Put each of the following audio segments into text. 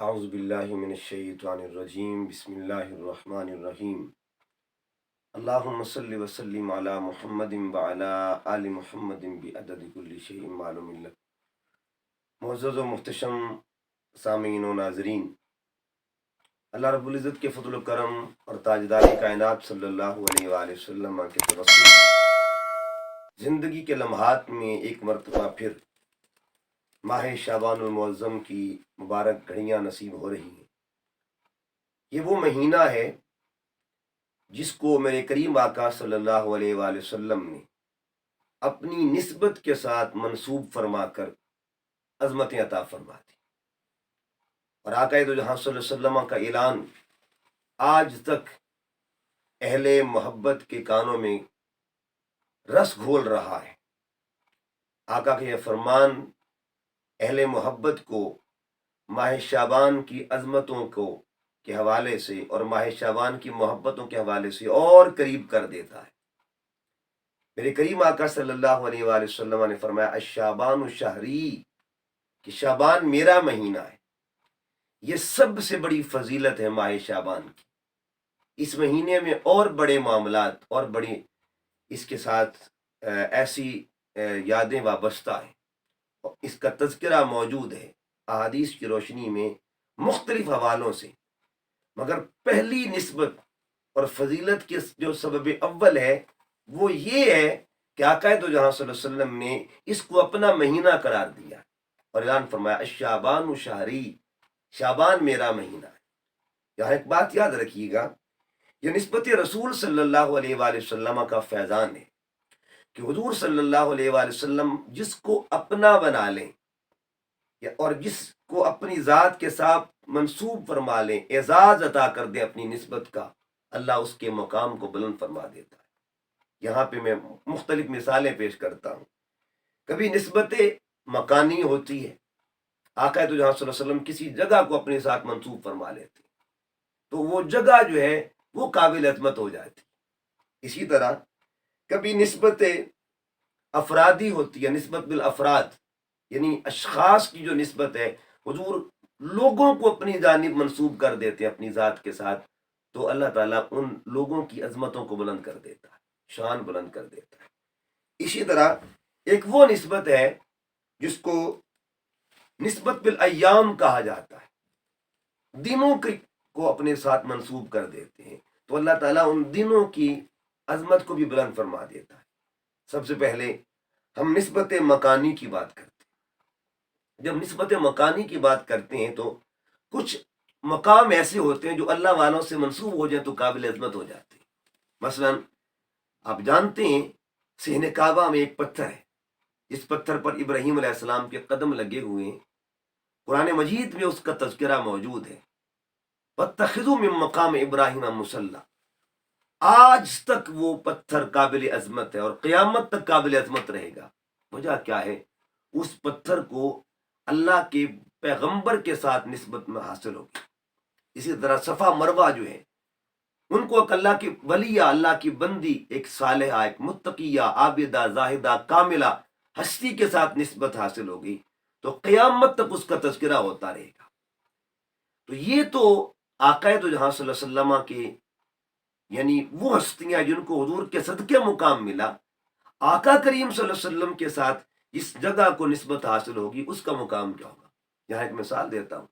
اعوذ باللہ من الشیطان الرجیم، بسم اللہ الرحمن الرحیم۔ اللہم صلی وسلم علی محمد وعلی آل محمد بعدد کل شیء معلوم لک۔ معزز و محتشم سامعین و ناظرین، اللہ رب العزت کے فضل و کرم اور تاجدار کائنات صلی اللہ علیہ وآلہ وسلم کے توسل سے زندگی کے لمحات میں ایک مرتبہ پھر ماہ شعبان المعظم کی مبارک گھڑیاں نصیب ہو رہی ہیں۔ یہ وہ مہینہ ہے جس کو میرے کریم آقا صلی اللہ علیہ وآلہ وسلم نے اپنی نسبت کے ساتھ منسوب فرما کر عظمتیں عطا فرما دی، اور آقا دو جہاں صلی اللہ علیہ وسلم کا اعلان آج تک اہل محبت کے کانوں میں رس گھول رہا ہے۔ آقا کا یہ فرمان اہل محبت کو ماہ شعبان کی عظمتوں کے حوالے سے اور ماہ شعبان کی محبتوں کے حوالے سے اور قریب کر دیتا ہے۔ میرے کریم آقا صلی اللہ علیہ وآلہ وسلم نے فرمایا الشعبان شہری، کہ شعبان میرا مہینہ ہے۔ یہ سب سے بڑی فضیلت ہے ماہ شعبان کی۔ اس مہینے میں اور بڑے معاملات اور بڑی اس کے ساتھ ایسی یادیں وابستہ ہیں، اور اس کا تذکرہ موجود ہے احادیث کی روشنی میں مختلف حوالوں سے، مگر پہلی نسبت اور فضیلت کے جو سبب اول ہے وہ یہ ہے کہ آقا دو جہاں صلی اللہ علیہ وسلم نے اس کو اپنا مہینہ قرار دیا اور اعلان فرمایا الشعبان شہری، شعبان میرا مہینہ ہے۔ یہاں ایک بات یاد رکھیے گا، یہ نسبت رسول صلی اللہ علیہ وآلہ وسلم کا فیضان ہے کہ حضور صلی اللہ علیہ وآلہ وسلم جس کو اپنا بنا لیں اور جس کو اپنی ذات کے ساتھ منسوب فرما لیں، اعزاز عطا کر دیں اپنی نسبت کا، اللہ اس کے مقام کو بلند فرما دیتا ہے۔ یہاں پہ میں مختلف مثالیں پیش کرتا ہوں۔ کبھی نسبت مکانی ہوتی ہے، آقا تو جہاں صلی اللہ علیہ وسلم کسی جگہ کو اپنے ساتھ منسوب فرما لیتے تو وہ جگہ جو ہے وہ قابل عظمت ہو جاتی۔ اسی طرح کبھی نسبت افرادی ہوتی ہے، نسبت بالافراد، یعنی اشخاص کی جو نسبت ہے، حضور لوگوں کو اپنی جانب منسوب کر دیتے ہیں اپنی ذات کے ساتھ، تو اللہ تعالیٰ ان لوگوں کی عظمتوں کو بلند کر دیتا ہے، شان بلند کر دیتا ہے۔ اسی طرح ایک وہ نسبت ہے جس کو نسبت بالایام کہا جاتا ہے، دنوں کو اپنے ساتھ منسوب کر دیتے ہیں، تو اللہ تعالیٰ ان دنوں کی عظمت کو بھی بلند فرما دیتا ہے۔ سب سے پہلے ہم نسبت مکانی کی بات کرتے ہیں۔ جب نسبت مکانی کی بات کرتے ہیں تو کچھ مقام ایسے ہوتے ہیں جو اللہ والوں سے منسوب ہو جائیں تو قابل عظمت ہو جاتے ہیں۔ مثلا آپ جانتے ہیں صحن کعبہ میں ایک پتھر ہے، جس پتھر پر ابراہیم علیہ السلام کے قدم لگے ہوئے ہیں، قرآن مجید میں اس کا تذکرہ موجود ہے، وَاتَّخِذُوا مِن مقام ابراہیم مصلی۔ آج تک وہ پتھر قابل عظمت ہے اور قیامت تک قابل عظمت رہے گا۔ وجہ کیا ہے؟ اس پتھر کو اللہ کے پیغمبر کے ساتھ نسبت میں حاصل ہوگی۔ اسی طرح صفا مروہ جو ہے، ان کو ایک اللہ کی ولیہ، اللہ کی بندی، ایک صالحہ، ایک متقیہ، عابدہ، زاہدہ، کاملہ ہستی کے ساتھ نسبت حاصل ہوگی، تو قیامت تک اس کا تذکرہ ہوتا رہے گا۔ تو یہ تو آقا دو جہاں صلی اللہ علیہ وسلم کے، یعنی وہ ہستیاں جن کو حضور کے صدقے مقام ملا، آقا کریم صلی اللہ علیہ وسلم کے ساتھ جس جگہ کو نسبت حاصل ہوگی اس کا مقام کیا ہوگا۔ یہاں ایک مثال دیتا ہوں،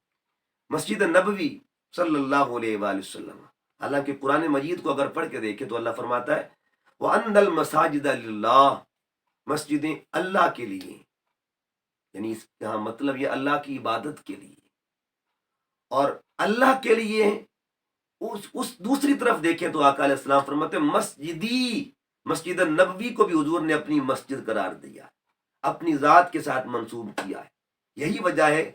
مسجد نبوی صلی اللہ علیہ وآلہ وسلم، حالانکہ قرآن مجید کو اگر پڑھ کے دیکھے تو اللہ فرماتا ہے وَأَنَّ الْمَسَاجِدَ لِلَّهِ، مسجدیں اللہ کے لیے، یعنی یہاں مطلب یہ اللہ کی عبادت کے لیے، اور اللہ کے لیے اس دوسری طرف دیکھیں تو آقا علیہ السلام فرماتے ہیں مسجدی، مسجد نبوی کو بھی حضور نے اپنی مسجد قرار دیا، اپنی ذات کے ساتھ منسوب کیا ہے۔ یہی وجہ ہے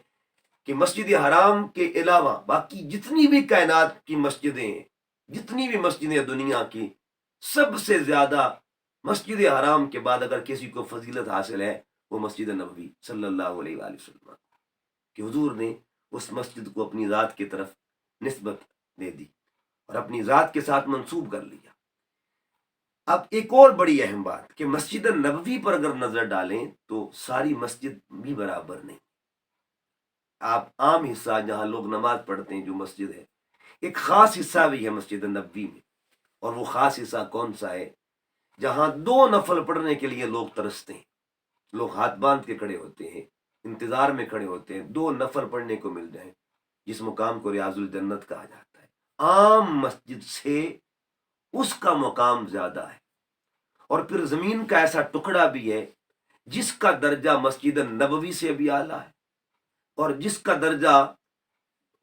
کہ مسجد حرام کے علاوہ باقی جتنی بھی کائنات کی مسجدیں ہیں، جتنی بھی مسجدیں دنیا کی، سب سے زیادہ مسجد حرام کے بعد اگر کسی کو فضیلت حاصل ہے وہ مسجد نبوی صلی اللہ علیہ وآلہ وسلم، کہ حضور نے اس مسجد کو اپنی ذات کی طرف نسبت دے دی اور اپنی ذات کے ساتھ منسوب کر لیا۔ اب ایک اور بڑی اہم بات کہ مسجد نبوی پر اگر نظر ڈالیں تو ساری مسجد بھی برابر نہیں۔ آپ عام حصہ جہاں لوگ نماز پڑھتے ہیں جو مسجد ہے، ایک خاص حصہ بھی ہے مسجد نبوی میں، اور وہ خاص حصہ کون سا ہے؟ جہاں 2 نفل پڑھنے کے لیے لوگ ترستے ہیں، لوگ ہاتھ باندھ کے کھڑے ہوتے ہیں، انتظار میں کھڑے ہوتے ہیں 2 نفل پڑھنے کو مل جائیں، جس مقام کو ریاض الجنت کہا جاتا ہے۔ عام مسجد سے اس کا مقام زیادہ ہے، اور پھر زمین کا ایسا ٹکڑا بھی ہے جس کا درجہ مسجد نبوی سے بھی اعلیٰ ہے، اور جس کا درجہ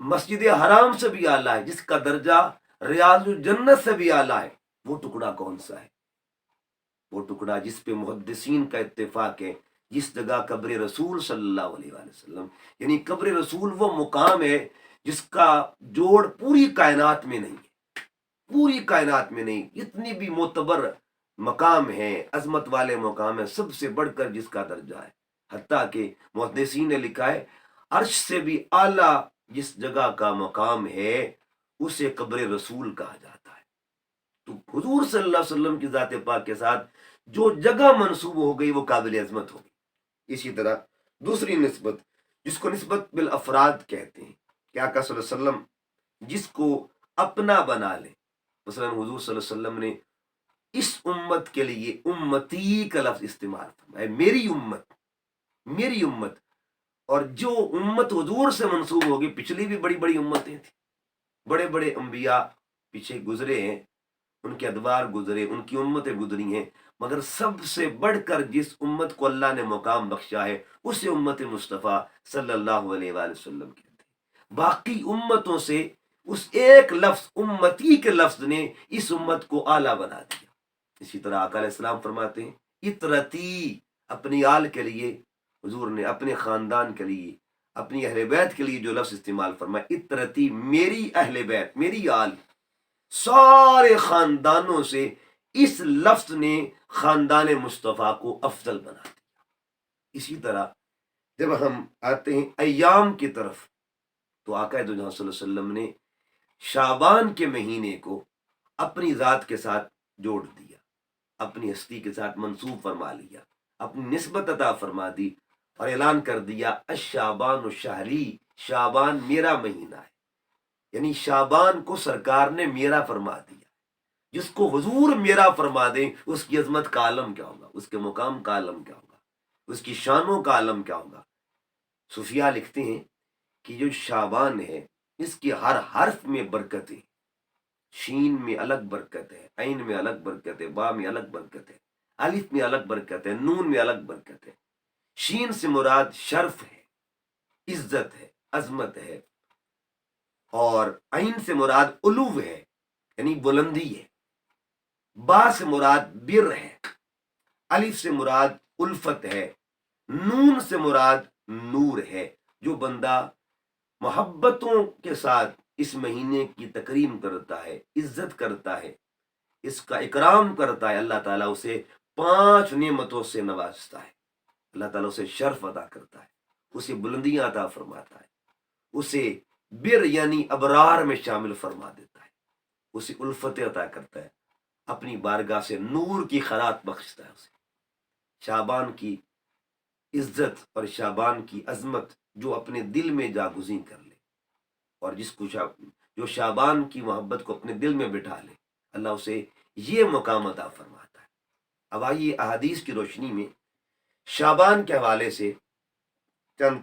مسجد حرام سے بھی اعلیٰ ہے، جس کا درجہ ریاض الجنت سے بھی اعلیٰ ہے۔ وہ ٹکڑا کون سا ہے؟ وہ ٹکڑا جس پہ محدثین کا اتفاق ہے، جس جگہ قبر رسول صلی اللہ علیہ وآلہ وسلم، یعنی قبر رسول وہ مقام ہے جس کا جوڑ پوری کائنات میں نہیں ہے، پوری کائنات میں نہیں۔ اتنی بھی معتبر مقام ہے، عظمت والے مقام ہے، سب سے بڑھ کر جس کا درجہ ہے، حتیٰ کہ محدثین نے لکھا ہے عرش سے بھی اعلیٰ جس جگہ کا مقام ہے اسے قبر رسول کہا جاتا ہے۔ تو حضور صلی اللہ علیہ وسلم کی ذات پاک کے ساتھ جو جگہ منسوب ہو گئی وہ قابل عظمت ہو گئی۔ اسی طرح دوسری نسبت جس کو نسبت بالافراد کہتے ہیں کہ آقا صلی اللہ علیہ وسلم جس کو اپنا بنا لے، مثلا حضور صلی اللہ علیہ وسلم نے اس امت کے لیے امتی کا لفظ استعمال فرمایا، میری امت، میری امت۔ اور جو امت حضور سے منسوب ہوگی، پچھلی بھی بڑی بڑی امتیں تھیں، بڑے بڑے انبیاء پیچھے گزرے ہیں، ان کے ادوار گزرے، ان کی امتیں گزری ہیں، مگر سب سے بڑھ کر جس امت کو اللہ نے مقام بخشا ہے اسے امت مصطفیٰ صلی اللہ علیہ وآلہ وسلم کہتے ہیں۔ باقی امتوں سے اس ایک لفظ امتی کے لفظ نے اس امت کو اعلیٰ بنا دیا۔ اسی طرح آقا علیہ السلام فرماتے ہیں اطرتی، اپنی آل کے لیے حضور نے اپنے خاندان کے لیے، اپنی اہل بیت کے لیے جو لفظ استعمال فرمایا اطرتی، میری اہل بیت، میری آل، سارے خاندانوں سے اس لفظ نے خاندان مصطفیٰ کو افضل بنا دیا۔ اسی طرح جب ہم آتے ہیں ایام کی طرف تو آقا دو جہاں صلی اللہ علیہ وسلم نے شعبان کے مہینے کو اپنی ذات کے ساتھ جوڑ دیا، اپنی ہستی کے ساتھ منسوب فرما لیا، اپنی نسبت عطا فرما دی اور اعلان کر دیا الشعبان شہری، شعبان میرا مہینہ ہے، یعنی شعبان کو سرکار نے میرا فرما دیا۔ جس کو حضور میرا فرما دیں اس کی عظمت کا عالم کیا ہوگا، اس کے مقام کا عالم کیا ہوگا، اس کی شانوں کا عالم کیا ہوگا۔ صوفیاء لکھتے ہیں کہ جو شعبان ہے اس کی ہر حرف میں برکت ہے، شین میں الگ برکت ہے، عین میں الگ برکت ہے، با میں الگ برکت ہے، الف میں الگ برکت ہے، نون میں الگ برکت ہے۔ شین سے مراد شرف ہے، عزت ہے، عظمت ہے، اور عین سے مراد علو ہے یعنی بلندی ہے، با سے مراد بر ہے، الف سے مراد الفت ہے، نون سے مراد نور ہے۔ جو بندہ محبتوں کے ساتھ اس مہینے کی تکریم کرتا ہے، عزت کرتا ہے، اس کا اکرام کرتا ہے، اللہ تعالیٰ اسے 5 نعمتوں سے نوازتا ہے۔ اللہ تعالیٰ اسے شرف عطا کرتا ہے، اسے بلندیاں عطا فرماتا ہے، اسے بر یعنی ابرار میں شامل فرما دیتا ہے، اسے الفت عطا کرتا ہے، اپنی بارگاہ سے نور کی خیرات بخشتا ہے اسے۔ شعبان کی عزت اور شعبان کی عظمت جو اپنے دل میں جاگزین کر لے، اور جس کو جو شعبان کی محبت کو اپنے دل میں بٹھا لے، اللہ اسے یہ مقام عطا فرماتا ہے۔ اب آئیے احادیث کی روشنی میں شعبان کے حوالے سے چند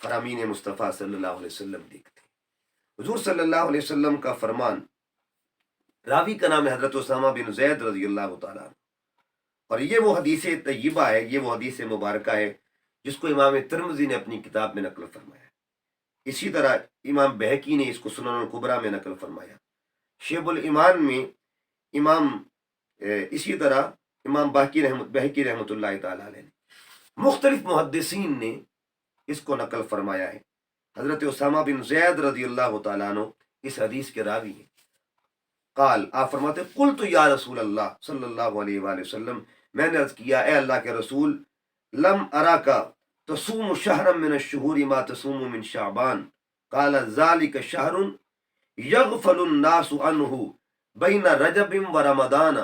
فرامین مصطفیٰ صلی اللہ علیہ وسلم دیکھتے ہیں۔ حضور صلی اللہ علیہ وسلم کا فرمان، راوی کا نام ہے حضرت اسامہ بن زید رضی اللہ تعالیٰ عنہ، اور یہ وہ حدیث طیبہ ہے، یہ وہ حدیث مبارکہ ہے جس کو امام ترمذی نے اپنی کتاب میں نقل فرمایا۔ اسی طرح امام بہقی نے اس کو سنن الکبریٰ میں نقل فرمایا، شیب الایمان میں اسی طرح امام بہقی رحمۃ اللہ تعالیٰ علیہ نے، مختلف محدثین نے اس کو نقل فرمایا ہے۔ حضرت اسامہ بن زید رضی اللہ تعالیٰ عنہ اس حدیث کے راوی ہیں۔ قال، آپ فرماتے قلت یا رسول اللہ صلی اللہ علیہ وآلہ وسلم، میں نے عرض کیا اے اللہ کے رسول، لم اراکا تصوم شہرا من الشہور ما تصوم من شعبان، قال ذلك شہر یغفل الناس عنہ بین رجب و رمضان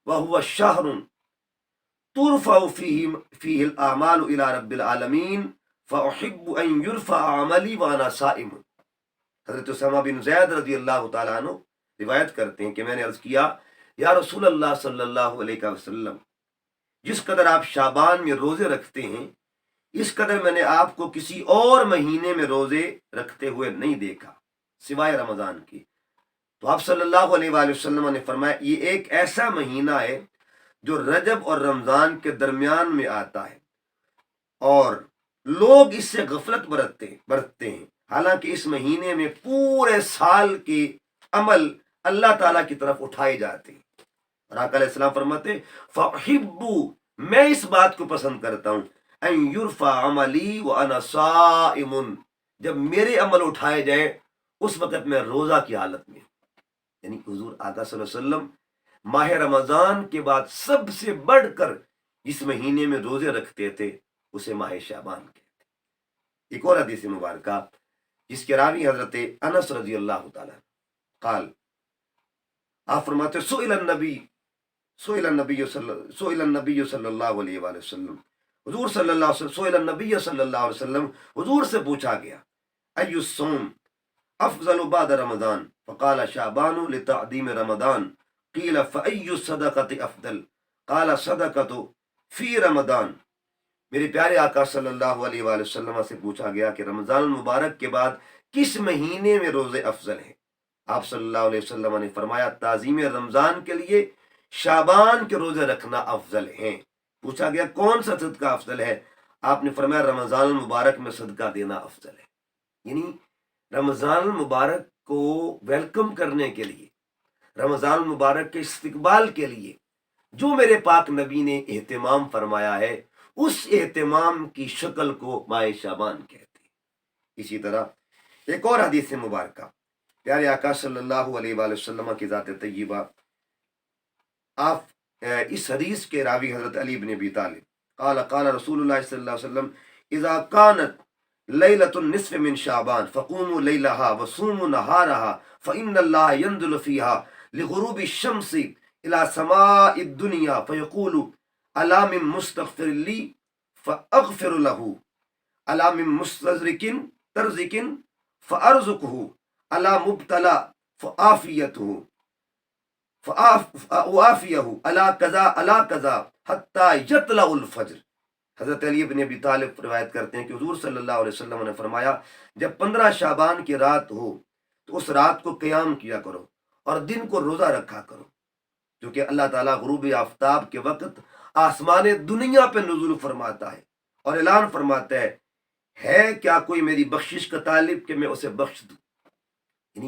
وهو شہر ترفع فیہ الاعمال الى رب العالمین فأحب ان يرفع عملی وانا صائم. حضرت اسامہ بن زید رضی اللہ تعالیٰ عنہ روایت کرتے ہیں کہ میں نے عرض کیا یا رسول اللہ صلی اللہ علیہ وسلم، جس قدر آپ شعبان میں روزے رکھتے ہیں اس قدر میں نے آپ کو کسی اور مہینے میں روزے رکھتے ہوئے نہیں دیکھا سوائے رمضان کی. تو آپ صلی اللہ علیہ وآلہ وسلم نے فرمایا یہ ایک ایسا مہینہ ہے جو رجب اور رمضان کے درمیان میں آتا ہے اور لوگ اس سے غفلت برتتے ہیں، حالانکہ اس مہینے میں پورے سال کے عمل اللہ تعالیٰ کی طرف اٹھائے جاتے ہیں. اور آقا علیہ السلام فرماتے فَأُحِبُّ، میں اس بات کو پسند کرتا ہوں، ان یرفع عملی وانا صائم، جب میرے عمل اٹھائے جائیں اس وقت میں روزہ کی حالت میں. یعنی حضور آقا صلی اللہ علیہ وسلم ماہ رمضان کے بعد سب سے بڑھ کر جس مہینے میں روزے رکھتے تھے اسے ماہ شعبان کہتے. ایک اور حدیث مبارکہ جس کے راوی حضرت انس رضی اللہ تعالی قال، آپ فرماتے سئل النبی صلی اللہ علیہ وآلہ وسلم، حضور صلی اللہ علیہ وسلم، سئل النبی صلی اللہ علیہ وسلم، حضور سے پوچھا گیا ای الصوم افضل بعد رمضان فقال شعبان لتعظیم رمضان قیل فای الصدقۃ افضل قال صدقۃ فی رمضان. میرے پیارے آقا صلی اللہ علیہ وآلہ وسلم سے پوچھا گیا کہ رمضان المبارک کے بعد کس مہینے میں روزے افضل ہیں؟ آپ صلی اللہ علیہ وسلم نے فرمایا تعظیم رمضان کے لیے شعبان کے روزے رکھنا افضل ہیں. پوچھا گیا کون سا صدقہ افضل ہے؟ آپ نے فرمایا رمضان المبارک میں صدقہ دینا افضل ہے. یعنی رمضان المبارک کو ویلکم کرنے کے لیے، رمضان المبارک کے استقبال کے لیے جو میرے پاک نبی نے اہتمام فرمایا ہے اس اہتمام کی شکل کو ماہ شعبان کہتے ہیں. اسی طرح ایک اور حدیث مبارکہ پیارے آقا صلی اللہ علیہ وآلہ وسلم کی ذات طیبہ، آپ اس حدیث کے راوی حضرت علی بن ابی طالب قال قال رسول اللہ صلی اللہ علیہ وسلم اذا كانت لیلۃ النصف من شعبان فقوموا لیلها وصوموا نهارها فإن الله ينزل فيها لغروب الشمس الى سماء الدنيا فيقول الا من مستغفر لي فاغفر له، الا من مستدرک ترزق فارزقه، الا مبتلى فعافیته فعافیه، الا کذا الا کذا حتی یطلع الفجر. حضرت علی بن ابی طالب روایت کرتے ہیں کہ حضور صلی اللہ علیہ وسلم نے فرمایا جب 15 شعبان کی رات ہو تو اس رات کو قیام کیا کرو اور دن کو روزہ رکھا کرو، کیونکہ اللہ تعالیٰ غروب آفتاب کے وقت آسمان دنیا پہ نزول فرماتا ہے اور اعلان فرماتا ہے کیا کوئی میری بخشش کا طالب کہ میں اسے بخش دوں. یعنی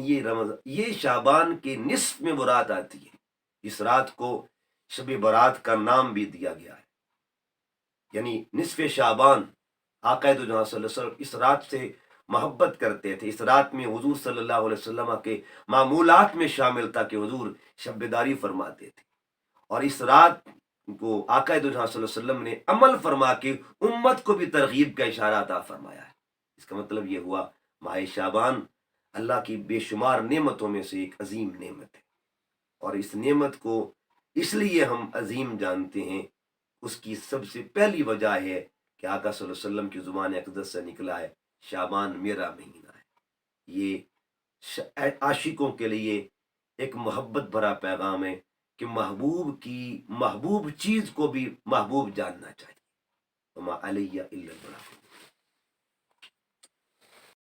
یہ شعبان کے نصف میں وہ رات آتی ہے. اس رات کو شب برات کا نام بھی دیا گیا ہے. یعنی نصف شعبان آقا دو جہاں صلی اللہ علیہ وسلم اس رات سے محبت کرتے تھے. اس رات میں حضور صلی اللہ علیہ وسلم کے معمولات میں شامل تھا کہ حضور شب بیداری فرماتے تھے، اور اس رات کو آقا دو جہاں صلی اللہ علیہ وسلم نے عمل فرما کے امت کو بھی ترغیب کا اشارہ عطا فرمایا ہے. اس کا مطلب یہ ہوا ماہ شعبان اللہ کی بے شمار نعمتوں میں سے ایک عظیم نعمت ہے، اور اس نعمت کو اس لیے ہم عظیم جانتے ہیں. اس کی سب سے پہلی وجہ ہے کہ آقا صلی اللہ علیہ وسلم کی زبان اقدس سے نکلا ہے شعبان میرا مہینہ ہے. یہ عاشقوں کے لیے ایک محبت بھرا پیغام ہے کہ محبوب کی محبوب چیز کو بھی محبوب جاننا چاہیے. وما علیہ الا البلاغ.